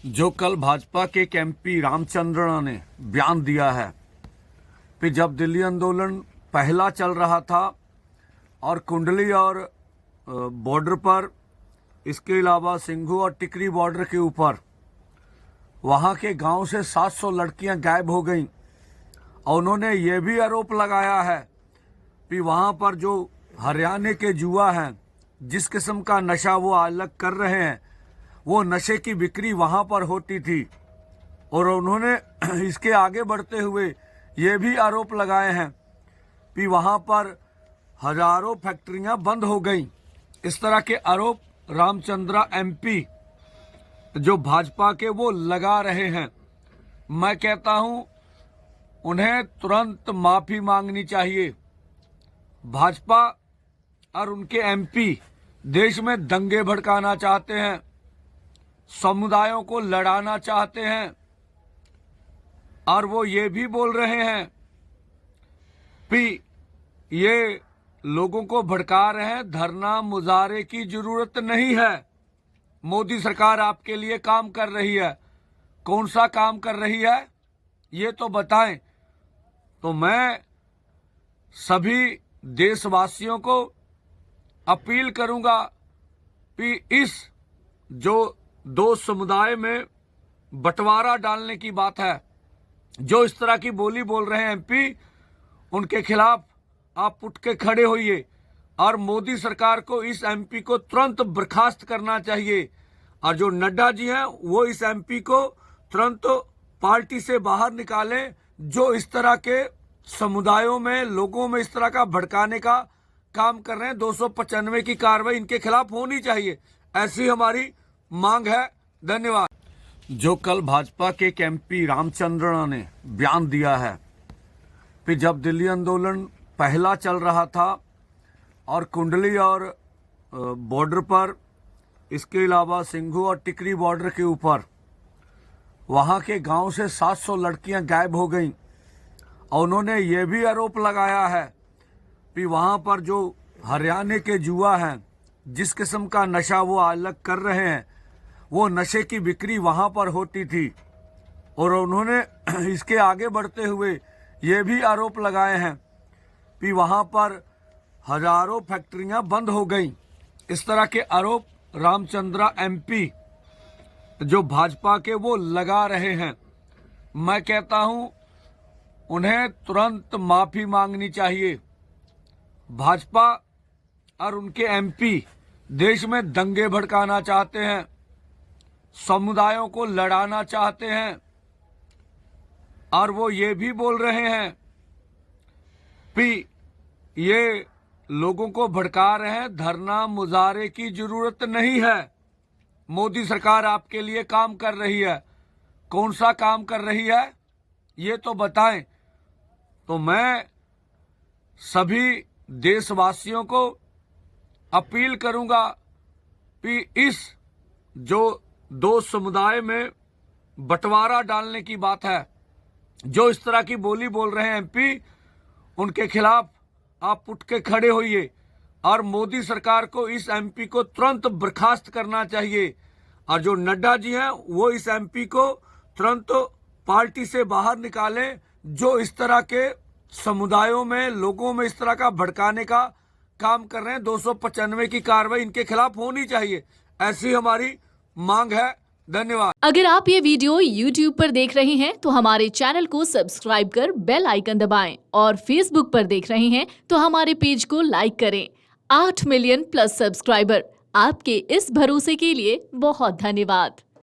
जो कल भाजपा के एक एमपी रामचंद्रन ने बयान दिया है कि जब दिल्ली आंदोलन पहला चल रहा था और कुंडली और बॉर्डर पर, इसके अलावा सिंघू और टिकरी बॉर्डर के ऊपर वहां के गांव से 700 लड़कियां गायब हो गईं और उन्होंने ये भी आरोप लगाया है कि वहां पर जो हरियाणा के जुआ हैं, जिस किस्म का नशा वो अलग कर रहे हैं, वो नशे की बिक्री वहां पर होती थी। और उन्होंने इसके आगे बढ़ते हुए ये भी आरोप लगाए हैं कि वहां पर हजारों फैक्ट्रियां बंद हो गईं। इस तरह के आरोप रामचंद्रा एमपी जो भाजपा के वो लगा रहे हैं। मैं कहता हूं उन्हें तुरंत माफी मांगनी चाहिए। भाजपा और उनके एमपी देश में दंगे भड़काना चाहते हैं, समुदायों को लड़ाना चाहते हैं और वो ये भी बोल रहे हैं कि ये लोगों को भड़का रहे हैं, धरना मुजाहरे की जरूरत नहीं है। मोदी सरकार आपके लिए काम कर रही है। कौन सा काम कर रही है ये तो बताएं। तो मैं सभी देशवासियों को अपील करूंगा कि इस जो दो समुदाय में बंटवारा डालने की बात है, जो इस तरह की बोली बोल रहे हैं एमपी, उनके खिलाफ आप उठ के खड़े होइए और मोदी सरकार को इस एमपी को तुरंत बर्खास्त करना चाहिए। और जो नड्डा जी हैं वो इस एमपी को तुरंत पार्टी से बाहर निकालें, जो इस तरह के समुदायों में, लोगों में इस तरह का भड़काने का काम कर रहे हैं। 295 की कार्रवाई इनके खिलाफ होनी चाहिए, ऐसी हमारी मांग है। धन्यवाद। जो कल भाजपा के एक एमपी रामचंद्रन ने बयान दिया है कि जब दिल्ली आंदोलन पहला चल रहा था और कुंडली और बॉर्डर पर, इसके अलावा सिंघू और टिकरी बॉर्डर के ऊपर वहां के गांव से 700 लड़कियां गायब हो गईं और उन्होंने ये भी आरोप लगाया है कि वहां पर जो हरियाणा के जुआ हैं, जिस किस्म का नशा वो अलग कर रहे हैं, वो नशे की बिक्री वहां पर होती थी। और उन्होंने इसके आगे बढ़ते हुए ये भी आरोप लगाए हैं कि वहां पर हजारों फैक्ट्रियां बंद हो गईं। इस तरह के आरोप रामचंद्रा एमपी जो भाजपा के वो लगा रहे हैं। मैं कहता हूं उन्हें तुरंत माफी मांगनी चाहिए। भाजपा और उनके एमपी देश में दंगे भड़काना चाहते हैं, समुदायों को लड़ाना चाहते हैं और वो ये भी बोल रहे हैं कि ये लोगों को भड़का रहे हैं, धरना मुजाहरे की जरूरत नहीं है। मोदी सरकार आपके लिए काम कर रही है। कौन सा काम कर रही है ये तो बताएं। तो मैं सभी देशवासियों को अपील करूंगा कि इस जो दो समुदाय में बंटवारा डालने की बात है, जो इस तरह की बोली बोल रहे हैं एमपी, उनके खिलाफ आप उठ के खड़े होइए और मोदी सरकार को इस एमपी को तुरंत बर्खास्त करना चाहिए। और जो नड्डा जी हैं वो इस एमपी को तुरंत पार्टी से बाहर निकालें, जो इस तरह के समुदायों में, लोगों में इस तरह का भड़काने का काम कर रहे हैं। 295 की कार्रवाई इनके खिलाफ होनी चाहिए, ऐसी हमारी मांग है। धन्यवाद। अगर आप ये वीडियो YouTube पर देख रहे हैं तो हमारे चैनल को सब्सक्राइब कर बेल आइकन दबाएं और Facebook पर देख रहे हैं तो हमारे पेज को लाइक करें। 8 मिलियन प्लस सब्सक्राइबर, आपके इस भरोसे के लिए बहुत धन्यवाद।